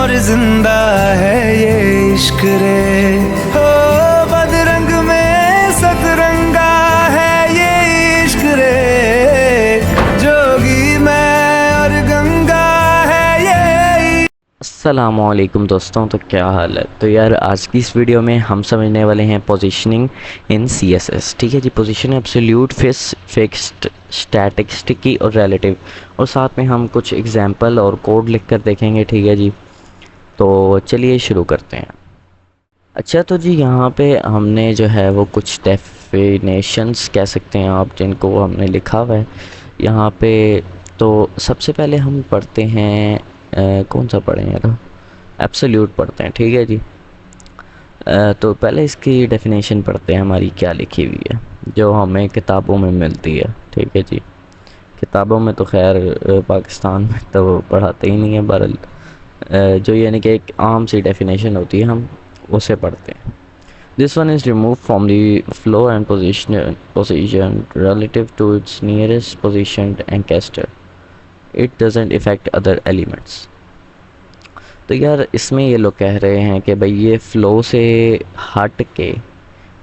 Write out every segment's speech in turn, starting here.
और जिंदा है ये इश्क रे। हो बदरंग में सतरंगा है ये इश्क रे, जोगी मैं और गंगा है ये। अस्सलामुअलैकुम दोस्तों, तो क्या हाल है। तो यार आज की इस वीडियो में हम समझने वाले हैं पोजीशनिंग इन सीएसएस। ठीक है जी। Position absolute, fixed, static, sticky और रिलेटिव, और साथ में हम कुछ एग्जांपल और कोड लिखकर देखेंगे। ठीक है जी। तो चलिए शुरू करते हैं। अच्छा, तो जी यहाँ पे हमने जो है वो कुछ डेफिनेशंस कह सकते हैं आप, जिनको हमने लिखा हुआ है यहाँ पे। तो सबसे पहले हम पढ़ते हैं कौन सा पढ़ें यार, एब्सोल्यूट पढ़ते हैं। ठीक है जी। तो पहले इसकी डेफिनेशन पढ़ते हैं, हमारी क्या लिखी हुई है जो हमें किताबों में मिलती है। ठीक है जी। किताबों में तो खैर पाकिस्तान में तो पढ़ाते ही नहीं है, बहरहाल जो यानी कि एक आम सी डेफिनेशन होती है हम उसे पढ़ते हैं। This one is remove from the flow and position relative to its nearest position ancestor, it doesn't affect other elements. तो यार इसमें ये लोग कह रहे हैं कि भाई ये फ़्लो से हट के,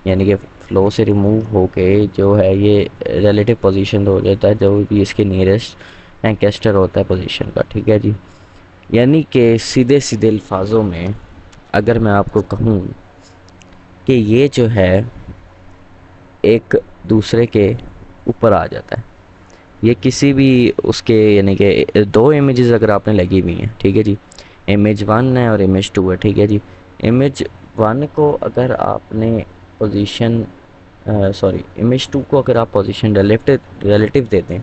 यानी कि फ़्लो से रिमूव होके जो है ये रिलेटिव पोजीशन हो जाता है, जो भी इसके नियरेस्ट एंकेस्टर होता है पोजीशन का। ठीक है जी। यानी कि सीधे सीधे अल्फाजों में अगर मैं आपको कहूँ कि ये जो है एक दूसरे के ऊपर आ जाता है, ये किसी भी उसके, यानी कि दो इमेजेस अगर आपने लगी हुई हैं, ठीक है जी, इमेज 1 है और इमेज 2 है। ठीक है जी। इमेज 1 को अगर आपने पोजीशन इमेज 2 को अगर आप पोजीशन रिलेटिव दे दें,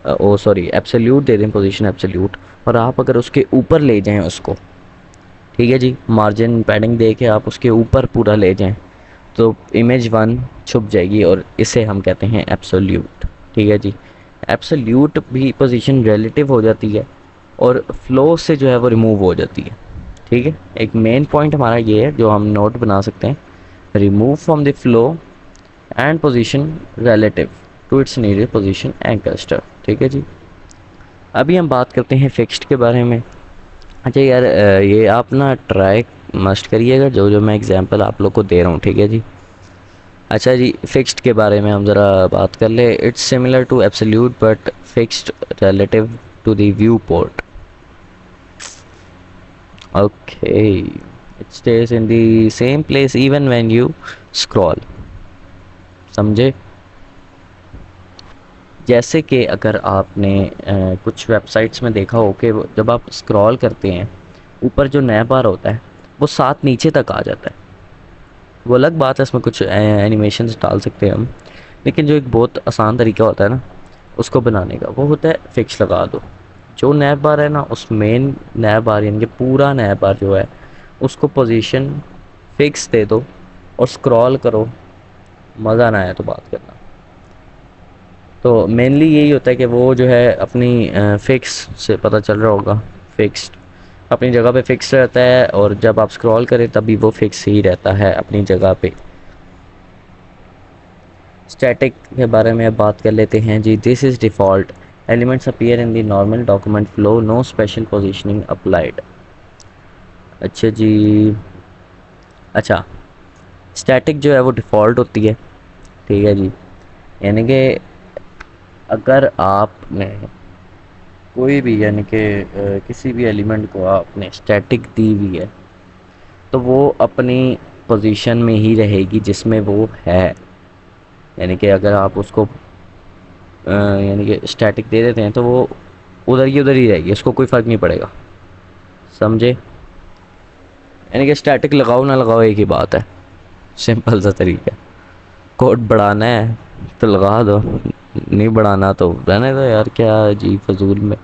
एब्सोल्यूट दे दें, पोजीशन एब्सोल्यूट, और आप अगर उसके ऊपर ले जाएं उसको, ठीक है जी, मार्जिन पैडिंग दे के आप उसके ऊपर पूरा ले जाएं, तो इमेज 1 छुप जाएगी और इसे हम कहते हैं एब्सोल्यूट। ठीक है जी। एब्सोल्यूट भी पोजीशन रिलेटिव हो जाती है और फ्लो से जो है वो रिमूव हो जाती है। ठीक है। एक मेन पॉइंट हमारा ये है जो हम नोट बना सकते हैं, remove from the flow and position relative to its nearest position ancestor. ठीक है जी। अभी हम बात करते हैं फिक्स्ड के बारे में। अच्छा यार ये आप ना ट्राई मस्ट करिएगा जो जो मैं एग्जांपल आप लोग को दे रहा हूँ। ठीक है जी। अच्छा जी, फिक्स्ड के बारे में हम ज़रा बात कर ले। It's similar to absolute but fixed relative to the viewport. Okay, it stays in the same place even when you scroll. समझे? जैसे कि अगर आपने कुछ वेबसाइट्स में देखा हो कि जब आप स्क्रॉल करते हैं ऊपर जो नया बार होता है वो साथ नीचे तक आ जाता है। वो अलग बात है, इसमें कुछ एनिमेशंस डाल सकते हैं हम, लेकिन जो एक बहुत आसान तरीका होता है ना उसको बनाने का, वो होता है फिक्स लगा दो। जो नैब बार है ना, उस मेन नैब बार यानी कि पूरा नैब बार जो है उसको पोजीशन फिक्स दे दो और स्क्रॉल करो, मज़ा ना आए तो बात करना। तो मेनली यही होता है कि वो जो है अपनी फिक्स से पता चल रहा होगा, फिक्स्ड अपनी जगह पे फिक्स रहता है, और जब आप स्क्रॉल करें तभी वो फिक्स ही रहता है अपनी जगह पे। स्टैटिक के बारे में अब बात कर लेते हैं जी। This is default, elements appear in the normal document flow, no special positioning applied. अच्छा जी। अच्छा, स्टैटिक जो है वो डिफ़ॉल्ट होती है। ठीक है जी। यानी कि अगर आपने कोई भी, यानी कि किसी भी एलिमेंट को आपने स्टैटिक दी हुई है तो वो अपनी पोजीशन में ही रहेगी जिसमें वो है। यानी कि अगर आप उसको यानी कि स्टैटिक दे देते हैं तो वो उधर ही रहेगी, उसको कोई फ़र्क नहीं पड़ेगा। समझे? यानी कि स्टैटिक लगाओ ना लगाओ एक ही बात है, सिंपल सा तरीका। कोड बढ़ाना है तो लगा दो, नहीं बढ़ाना तो रहने दो यार, क्या जी फजूल में।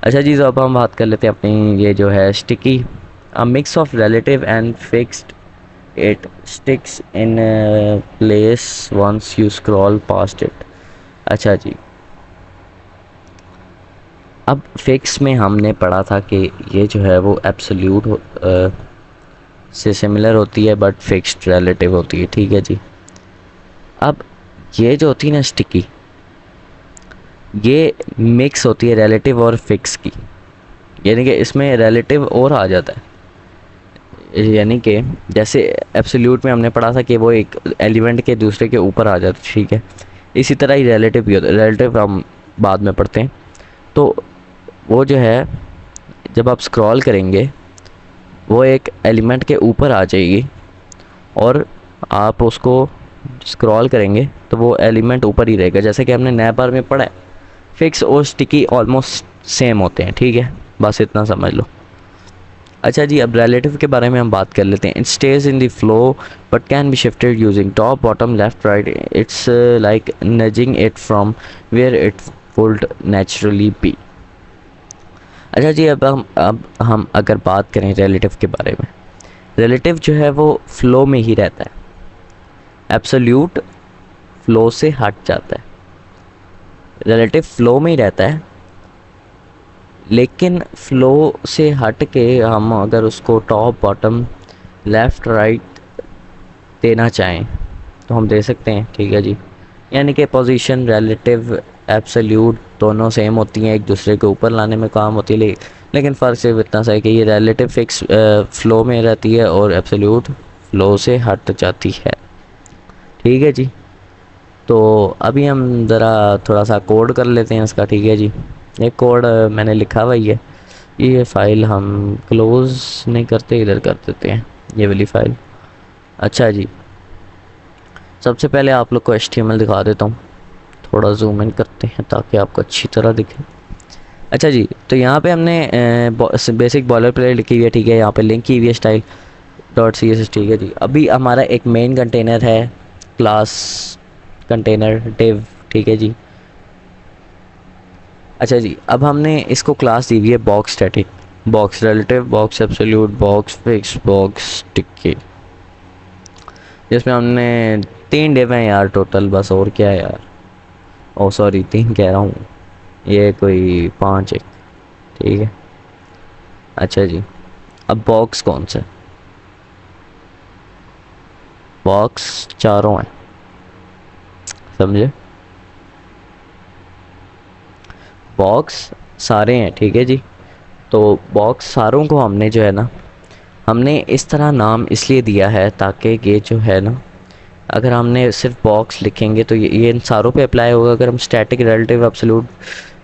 अच्छा जी, तो अब हम बात कर लेते हैं अपनी ये जो है sticky. A mix of relative and fixed, it sticks in place once you scroll past it. अच्छा जी, अब फिक्स में हमने पढ़ा था कि ये जो है वो एब्सोल्यूट से सिमिलर होती है बट फिक्स्ड रिलेटिव होती है। ठीक है जी। अब ये जो होती है ना स्टिकी, ये मिक्स होती है रिलेटिव और फिक्स की। यानी कि इसमें रिलेटिव और आ जाता है, यानी कि जैसे एब्सोल्यूट में हमने पढ़ा था कि वो एक एलिमेंट के दूसरे के ऊपर आ जाता है, ठीक है। इसी तरह ही रिलेटिव भी होता है, रिलेटिव हम बाद में पढ़ते हैं। तो वो जो है जब आप स्क्रॉल करेंगे वो एक एलिमेंट के ऊपर आ जाएगी, और आप उसको स्क्रॉल करेंगे तो वो एलिमेंट ऊपर ही रहेगा। जैसे कि हमने नए बार में पढ़ा है, फिक्स और स्टिकी ऑलमोस्ट सेम होते हैं, ठीक है, बस इतना समझ लो। अच्छा जी, अब रिलेटिव के बारे में हम बात कर लेते हैं। It stays in the flow but can be shifted using top bottom left right, it's like nudging it from where it would naturally be. अच्छा जी, अब हम अगर बात करें रिलेटिव के बारे में, रिलेटिव जो है वो फ्लो में ही रहता है, एब्सोल्यूट फ्लो से हट जाता है। रिलेटिव फ्लो में ही रहता है, लेकिन फ्लो से हट के हम अगर उसको टॉप बॉटम लेफ़्ट राइट देना चाहें तो हम दे सकते हैं, ठीक है जी। यानी कि पोजीशन रिलेटिव एब्सोल्यूट दोनों सेम होती हैं, एक दूसरे के ऊपर लाने में काम होती है, लेकिन फ़र्क सिर्फ इतना सा है कि ये रिलेटिव फिक्स फ्लो में रहती है और एब्सोल्यूट फ्लो से हट जाती है, ठीक है जी। तो अभी हम ज़रा थोड़ा सा कोड कर लेते हैं इसका, ठीक है जी। एक कोड मैंने लिखा हुआ ही है, ये फ़ाइल हम क्लोज़ नहीं करते, इधर कर देते हैं ये वाली फ़ाइल। अच्छा जी, सबसे पहले आप लोग को HTML दिखा देता हूँ, थोड़ा जूम इन करते हैं ताकि आपको अच्छी तरह दिखे। अच्छा जी, तो यहाँ पे हमने बेसिक बॉलर प्लेट लिखी हुई है, ठीक है, यहाँ पे लिंक की हुई है स्टाइल .css, ठीक है जी। अभी हमारा एक मेन कंटेनर है, क्लास कंटेनर डिव, ठीक है जी। अच्छा जी, अब हमने इसको क्लास दी हुई है box static, box relative, box absolute, box fix, box sticky, जिसमें हमने 3 डिव हैं यार टोटल, बस और क्या है यार, ओ सॉरी 3 कह रहा हूँ, ये कोई 5 है, ठीक है। अच्छा जी, अब बॉक्स कौन सा है, बॉक्स चारों हैं, समझे, बॉक्स सारे हैं, ठीक है जी। तो बॉक्स सारों को हमने जो है ना, हमने इस तरह नाम इसलिए दिया है ताकि ये जो है ना, अगर हमने सिर्फ बॉक्स लिखेंगे तो ये इन सारों पे अप्लाई होगा। अगर हम स्टैटिक रिलेटिव एब्सोल्यूट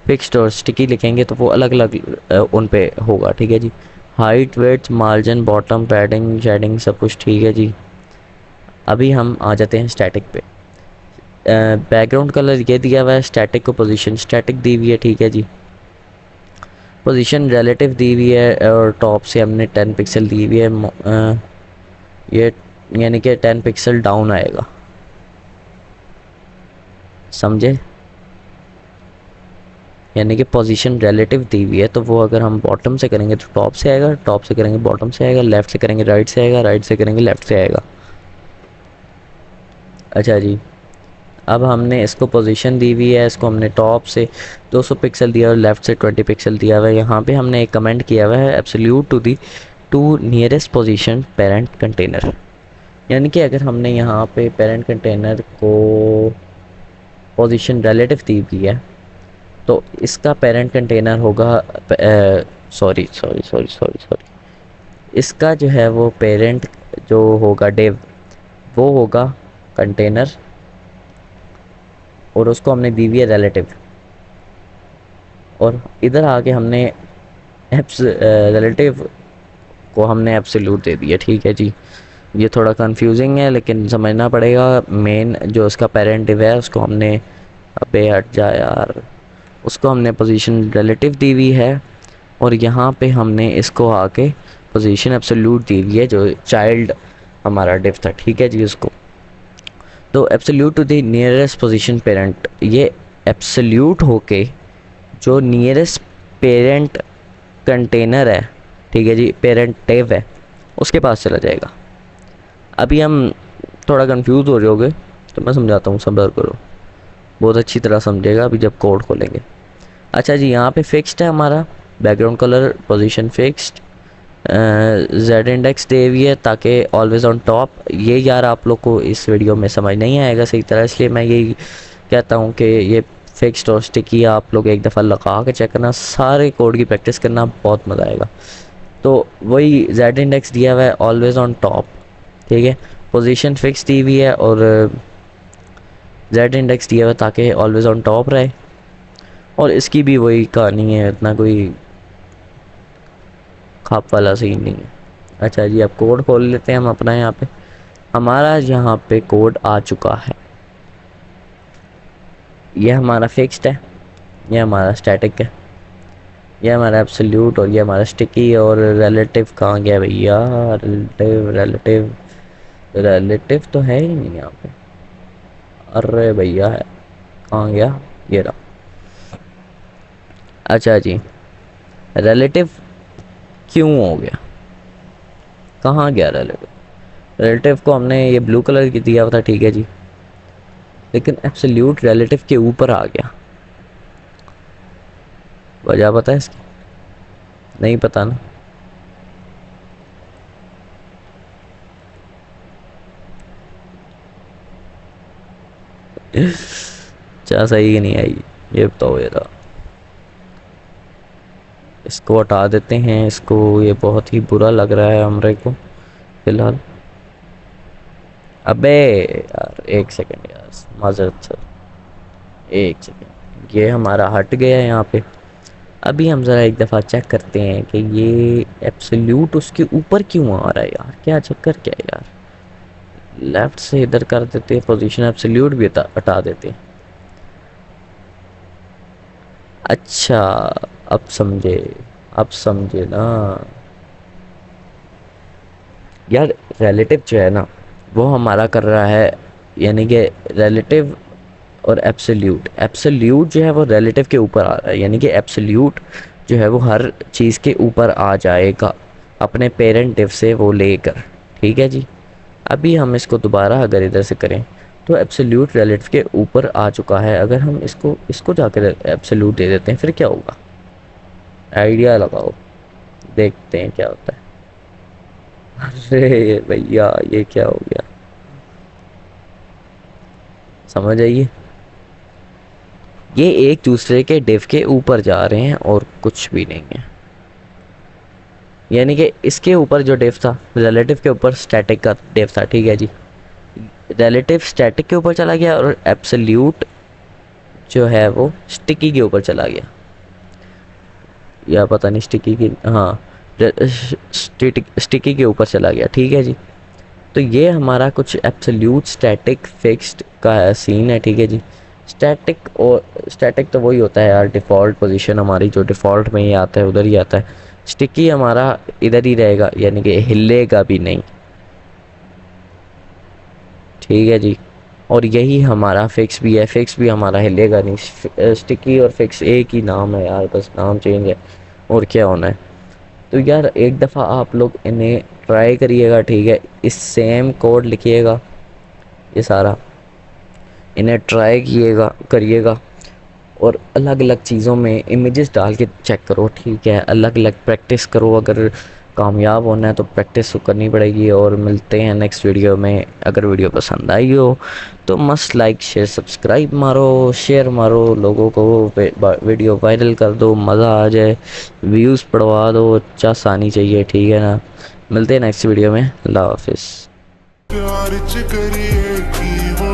फिक्स्ड और स्टिकी लिखेंगे तो वो अलग अलग उन पे होगा, ठीक है जी। Height width margin bottom padding shading सब कुछ, ठीक है जी। अभी हम आ जाते हैं स्टैटिक पे। बैकग्राउंड कलर ये दिया हुआ है, स्टैटिक को पोजीशन स्टैटिक दी हुई है, ठीक है जी। पोजीशन रिलेटिव दी हुई है और टॉप से हमने 10 पिक्सल दी हुई है, ये यानी कि 10 पिक्सल डाउन आएगा, समझे, यानी कि पोजीशन रिलेटिव दी हुई है तो वो अगर हम बॉटम से करेंगे तो टॉप से आएगा, टॉप से करेंगे बॉटम से आएगा, लेफ़्ट से करेंगे राइट से आएगा, राइट से करेंगे लेफ़्ट से आएगा। अच्छा जी, अब हमने इसको पोजीशन दी हुई है, इसको हमने टॉप से 200 पिक्सल दिया और लेफ़्ट से 20 पिक्सल दिया हुआ है। यहाँ पे हमने एक कमेंट किया हुआ है, absolute to the to nearest position parent container, यानी कि अगर हमने यहाँ पे पेरेंट कंटेनर को पोजीशन रिलेटिव दी हुई है तो इसका पेरेंट कंटेनर होगा, sorry sorry sorry sorry sorry, इसका जो है वो पेरेंट जो होगा डिव वो होगा कंटेनर, और उसको हमने दी हुई है रिलेटिव, और इधर आके हमने रिलेटिव को हमने एब्सोल्यूट दे दिया, ठीक है जी। ये थोड़ा कंफ्यूजिंग है लेकिन समझना पड़ेगा। मेन जो उसका पेरेंट डिव है उसको हमने, अबे हट जा यार, उसको हमने पोजीशन रिलेटिव दी हुई है, और यहाँ पे हमने इसको आके पोजीशन एब्सोल्यूट दी हुई है जो चाइल्ड हमारा डिव था, ठीक है जी। उसको तो absolute to the nearest position parent, ये एब्सोल्यूट होके जो नियरेस्ट पेरेंट कंटेनर है, ठीक है जी, पेरेंट डिव है, उसके पास चला जाएगा। अभी हम थोड़ा कंफ्यूज हो रहे होगे तो मैं समझाता हूँ, सब्र करो, बहुत अच्छी तरह समझेगा अभी जब कोड खोलेंगे। अच्छा जी, यहाँ पे फिक्स्ड है हमारा background colour, position fixed, Z index दे हुई है ताकि ऑलवेज ऑन टॉप। ये यार आप लोग को इस वीडियो में समझ नहीं आएगा सही तरह, इसलिए मैं यही कहता हूँ कि ये फिक्स्ड और स्टिकी आप लोग एक दफ़ा लगा के चेक करना, सारे कोड की प्रैक्टिस करना, बहुत मज़ा आएगा। तो वही जेड इंडेक्स दिया हुआ है ऑलवेज़ ऑन टॉप, ठीक है। पोजीशन फिक्स दी हुई है और जेड इंडेक्स दिया हुआ है ताकि ऑलवेज़ ऑन टॉप रहे। और इसकी भी वही कहानी है, इतना कोई खाप वाला सीन नहीं है। अच्छा जी, अब कोड खोल लेते हैं हम अपना। यहाँ पे हमारा यहाँ पे कोड आ चुका है। ये हमारा फिक्स्ड है, ये हमारा स्टैटिक है, ये हमारा एब्सोल्यूट, और ये हमारा स्टिकी। और रिलेटिव कहाँ गया भैया? रिलेटिव रिलेटिव रिलेटिव तो है ही नहीं यहाँ पे। अरे भैया है, कहाँ गया? ये रहा। अच्छा जी, रिलेटिव क्यों हो गया? कहाँ गया रिलेटिव? रिलेटिव को हमने ये ब्लू कलर की दिया हुआ था, ठीक है जी, लेकिन एब्सोल्यूट रिलेटिव के ऊपर आ गया। वजह पता है इसकी? नहीं पता ना। क्या सही नहीं आई ये बताओ जरा। इसको हटा देते हैं, इसको, ये बहुत ही बुरा लग रहा है हमरे को फिलहाल। अबे यार एक सेकंड यार, माजरत सर, एक सेकंड, ये हमारा हट गया है यहाँ पे। अभी हम ज़रा एक दफ़ा चेक करते हैं कि ये एब्सोल्यूट उसके ऊपर क्यों आ रहा है यार, क्या चक्कर क्या है यार। लेफ़्ट से इधर कर देते हैं, पोजीशन एब्सोल्यूट भी हटा देते हैं। अच्छा, अब समझे, अब समझे ना यार। रिलेटिव जो है ना वो हमारा कर रहा है, यानी कि रिलेटिव और एब्सोल्यूट। एब्सोल्यूट जो है वो रिलेटिव के ऊपर आ रहा है, यानी कि एब्सोल्यूट जो है वो हर चीज़ के ऊपर आ जाएगा अपने पेरेंट डिव से वो लेकर, ठीक है जी। अभी हम इसको दोबारा अगर इधर से करें तो एब्सोल्यूट रिलेटिव के ऊपर आ चुका है। अगर हम इसको इसको जाकर एब्सोल्यूट दे देते हैं फिर क्या होगा? आइडिया लगाओ, देखते हैं क्या होता है। अरे भैया ये क्या हो गया, समझ आइए। ये एक दूसरे के डिव के ऊपर जा रहे हैं और कुछ भी नहीं है। यानी कि इसके ऊपर जो डिव था रिलेटिव के ऊपर स्टैटिक का डिव था, ठीक है जी। रिलेटिव स्टैटिक के ऊपर चला गया और एब्सोल्यूट जो है वो स्टिकी के ऊपर चला गया, या पता नहीं स्टिकी की, हाँ स्टिकी के ऊपर चला गया, ठीक है जी। तो ये हमारा कुछ एब्सोल्यूट स्टैटिक फिक्स्ड का सीन है, ठीक है जी। स्टैटिक और स्टैटिक तो वही होता है यार, डिफ़ॉल्ट पोजीशन हमारी जो डिफ़ॉल्ट में ही आता है उधर ही आता है। स्टिकी हमारा इधर ही रहेगा, यानी कि हिलेगा भी नहीं, ठीक है जी। और यही हमारा फिक्स भी है, फिक्स भी हमारा हिलेगा नहीं। स्टिकी और फिक्स एक ही नाम है यार, बस नाम चेंज है और क्या होना है। तो यार एक दफ़ा आप लोग इन्हें ट्राई करिएगा, ठीक है। इस सेम कोड लिखिएगा, ये सारा इन्हें ट्राई करिएगा और अलग अलग चीज़ों में इमेजेस डाल के चेक करो, ठीक है। अलग अलग प्रैक्टिस करो, अगर कामयाब होना है तो प्रैक्टिस तो करनी पड़ेगी। और मिलते हैं नेक्स्ट वीडियो में। अगर वीडियो पसंद आई हो तो मस्त लाइक शेयर सब्सक्राइब मारो, शेयर मारो, लोगों को वीडियो वायरल कर दो, मज़ा आ जाए, व्यूज़ बढ़वा दो, चास आनी चाहिए, ठीक है ना। मिलते हैं नेक्स्ट वीडियो में, अल्लाह हाफिज़। प्यार च करिए की हो